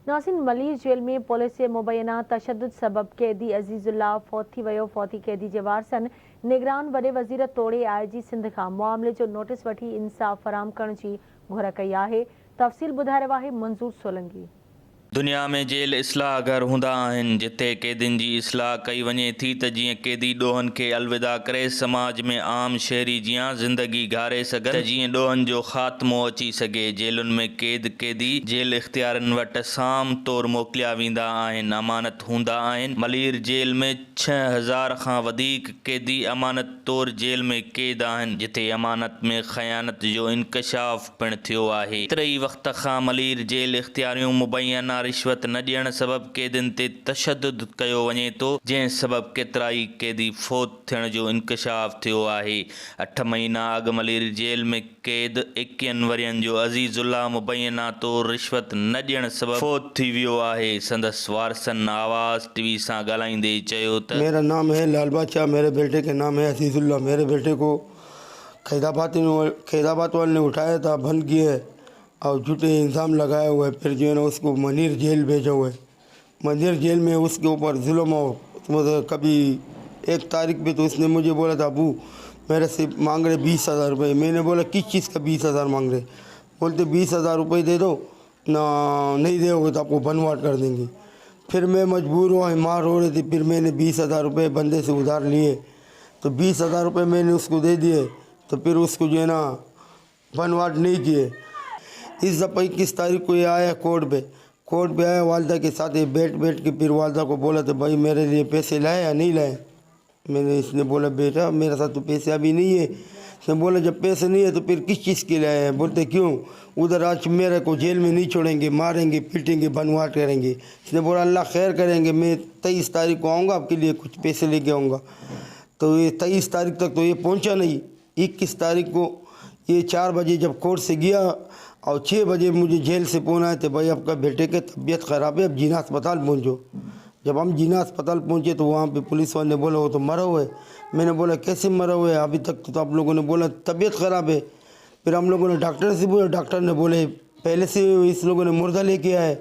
नासिन Malir jail में police जे मुबैना तशद्दुद सबब कैदी अजीजुल्लाह फौत थी वियो। फौती कैदी जे वारसन निगरान वॾे वज़ीर तोड़े IG सिंध खां मामले जो नोटिस वठी इंसाफ़ फराम करण जी घुर कई आहे। तफ़सील ॿुधाए रहियो आहे मंज़ूर सोलंकी। दुनिया में जेल इस्लाह घर हूंदा आहिनि जिथे कैदियुनि जी इस्लाह कई वञे थी त जीअं कैदी ॾोहनि खे अलविदा करे समाज में आम शहरी जीअं ज़िंदगी गारे सघनि त जीअं ॾोहनि जो ख़ात्मो अची सघे। जेलुनि में कैदी जेल इख़्तियारनि वटि साम तौरु मोकिलिया वेंदा आहिनि, अमानत हूंदा आहिनि। मलीर जेल में 6000 खां वधीक कैदी अमानत तौरु जेल में क़ैद आहिनि, जिथे अमानत में ख़यानत जो इंकशाफ पिणु थियो आहे। एतिरे वक़्त खां मलीर जेल इख़्तियारियूं मुबैना रिश्वत न ॾियण सबबि कैदियुनि ते तशद्दुद कयो वञे थो, जंहिं सबबि केतिरा ई कैदी फौत थियण जो इंकशाफ थियो आहे। 8 महीना अॻु मलीर जेल में क़ैद 21 वरियनि जो अज़ीज़ुल्लाह मुबैना तौरु रिश्वत न ॾियण सबबि फौत थी वियो आहे। संदसि वारसनि आवाज़ TV सां ॻाल्हाईंदे चयो त मेरा नाम है लाल बादशाह, मेरे बेटे के नाम है अज़ीज़ुल्लाह। मेरे बेटे को खैदाबाद वाले ने उठाया था, बंद किए और झूठे इल्ज़ाम लगाए हुए, फिर जो है ना उसको मनीर जेल भेजा हुआ है। मनीर जेल में उसके ऊपर जुल्म हो। कभी 1 तारीख पे तो उसने मुझे बोला था, अबू मेरे से मांग रहे 20,000 रुपये। मैंने बोला किस चीज़ का 20,000 मांग रहे? बोलते 20,000 रुपये दे दो ना, नहीं दोगे तो आपको बनवाट कर देंगे। फिर मैं मजबूर हुआ, माँ रो रही थी, फिर मैंने 20,000 रुपये बंदे से उधार लिए, तो 20,000 रुपये मैंने उसको दे दिए। तो फिर उसको जो है ना बनवाट नहीं किए। इस दफ़ा 21 तारीख को ये आया कोर्ट पे आया, वालदा के साथ ये बैठ के फिर वालदा को बोला तो भाई मेरे लिए पैसे लाए या नहीं लाए। इसने बोला बेटा मेरे साथ तो पैसे अभी नहीं है। इसने बोला जब पैसे नहीं है तो फिर किस चीज़ के लाए हैं? बोलते क्यों, उधर आज मेरे को जेल में नहीं छोड़ेंगे, मारेंगे पीटेंगे बनवाट करेंगे। इसने बोला अल्लाह खैर करेंगे, मैं 23 तारीख को आऊँगा, आपके लिए कुछ पैसे लेके आऊँगा। तो ये 23 तारीख तक तो ये पहुँचा नहीं। 21 तारीख को ये 4 बजे जब कोर्ट से गया और 6 बजे मुझे जेल से फ़ोन आए थे, भाई आपका बेटे की तबीयत ख़राब है, अब जीना अस्पताल पहुँचो। जब हम जीना अस्पताल पहुँचे तो वहाँ पे पुलिस वाले ने बोला वो तो मरा हुआ है। मैंने बोला कैसे मरा हुआ है, अभी तक तो आप लोगों ने बोला तबीयत ख़राब है। फिर हम लोगों ने डॉक्टर से बोला, डॉक्टर ने बोले पहले से इस लोगों ने मुर्दा लेके आए।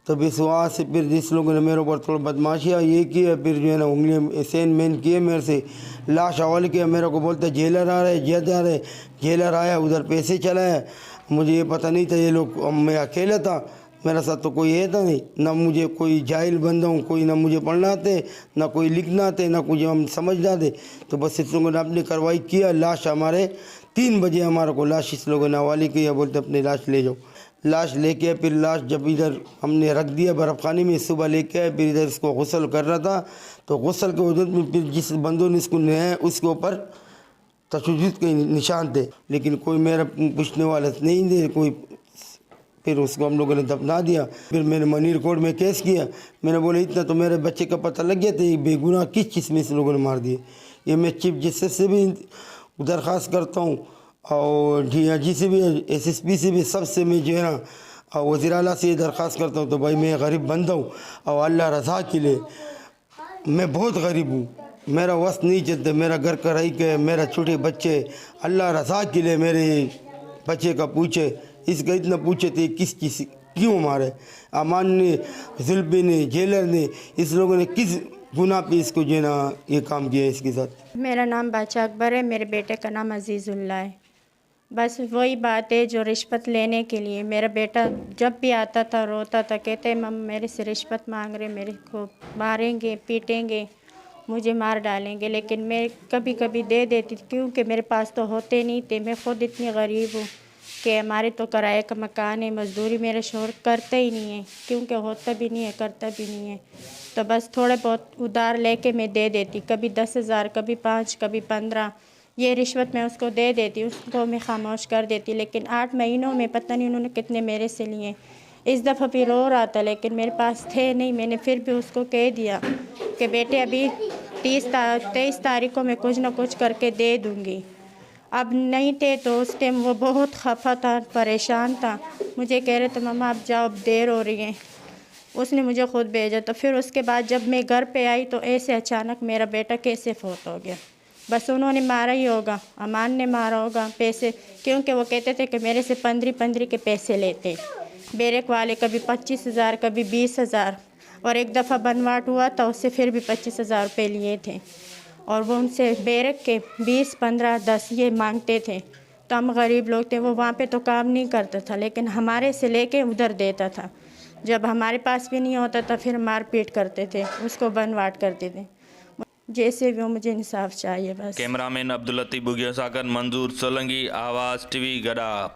तो इस वहाँ से फिर जिस लोगों ने मेरे ऊपर थोड़ा बदमाशियाँ ये किया, फिर जो है ना उंगलियाँ सेन मैन किए, मेरे से लाश हवाले किया। मेरे को बोलते जेलर आ रहे, जेलर आया, उधर पैसे चलाया। मुझे ये पता नहीं था ये लोग, मैं अकेला था, मेरे साथ तो कोई है था नहीं, ना मुझे कोई जाहिल बंदा हूँ, कोई ना मुझे पढ़ना आते, ना कोई लिखना आते, ना कुछ हम समझना थे। तो बस इस लोगों ने अपनी कार्रवाई किया। लाश हमारे 3 बजे हमारे को लाश इस लोगों ने हवाले किया, बोलते अपनी लाश ले जाओ। लाश लेके आए, फिर लाश जब इधर हमने रख दिया बर्फ़खाने में, सुबह लेके आए, फिर इधर इसको गुस्ल कर रहा था, तो गुस्ल के वजह में फिर जिस बंदों ने इसको नहाया उसके ऊपर तशद्दुद के निशान थे, लेकिन कोई मेरा पूछने वाला नहीं थे कोई। फिर उसको हम लोगों ने दफना दिया। फिर मैंने मनीर कोर्ट में केस किया। मैंने बोला इतना तो मेरे बच्चे का पता लग गया था, ये बेगुनाह किस चीज़ में इस लोगों ने मार दिए। ये मैं चीफ जस्टिस से भी दरख्वास्त करता हूँ और DIG से भी, SSP से भी, सबसे मैं जो है ना वज़ीर आला से ये दरख्वास्त करता हूँ। तो भाई मैं गरीब बंदा हूँ और अल्लाह रज़ा के लिए मैं बहुत गरीब हूँ, मेरा वस नहीं चलता, मेरा घर का रही के, मेरा छोटे बच्चे, अल्लाह रज़ा के लिए मेरे बच्चे का पूछे, इसका इतना पूछे थे किस चीज़ क्यों मारे। अमान ने, जुल्फी ने, जेलर ने, इस लोगों ने किस गुनाह पे इसको जो है ना ये काम किया है इसके साथ। मेरा नाम बादशाह अकबर है, मेरे बेटे का नाम अजीज़ुल्लाह है। बस वही बात है जो रिश्वत लेने के लिए मेरा बेटा जब भी आता था रोता था, कहते मम मेरे से रिश्वत मांग रहे, मेरे को मारेंगे पीटेंगे, मुझे मार डालेंगे। लेकिन मैं कभी कभी दे देती थी क्योंकि मेरे पास तो होते नहीं थे। मैं ख़ुद इतनी गरीब हूँ कि हमारे तो किराए का मकान है, मज़दूरी मेरे शोहर करते ही नहीं है, क्योंकि होता भी नहीं है करता भी नहीं है। तो बस थोड़े बहुत उधार लेके मैं दे देती, कभी 10,000, कभी 5, कभी 15, ये रिश्वत मैं उसको दे देती, उसको मैं खामोश कर देती। लेकिन 8 महीनों में पता नहीं उन्होंने कितने मेरे से लिए। इस दफ़ा भी रो रहा था लेकिन मेरे पास थे नहीं। मैंने फिर भी उसको कह दिया कि बेटे अभी 23 तारीख को मैं कुछ ना कुछ करके दे दूँगी। अब नहीं थे तो उस टाइम वो बहुत खफा था, परेशान था, मुझे कह रहे थे मम्मा अब जाओ, अब देर हो रही है। उसने मुझे ख़ुद भेजा। तो फिर उसके बाद जब मैं घर पे आई तो ऐसे अचानक मेरा बेटा कैसे फौत हो गया। बस उन्होंने मारा ही होगा, अमान ने मारा होगा पैसे, क्योंकि वो कहते थे कि मेरे से 15 के पैसे लेते। बैरक वाले कभी 25,000 कभी 20,000 और एक दफ़ा बनवाट हुआ तो उससे फिर भी 25,000 रुपये लिए थे और वो उनसे बैरक के 20, 15, 10 ये मांगते थे। तो हम गरीब लोग थे, वो वहाँ पे तो काम नहीं करता था लेकिन हमारे से लेके उधर देता था। जब हमारे पास भी नहीं होता था फिर मारपीट करते थे, उसको बनवाट करते थे। जैसे भी हो मुझे इंसाफ चाहिए बस। कैमरामैन अब्दुल लतीफ़ बुगिया सागर मंजूर सोलंकी, आवाज़ टीवी गड़ा।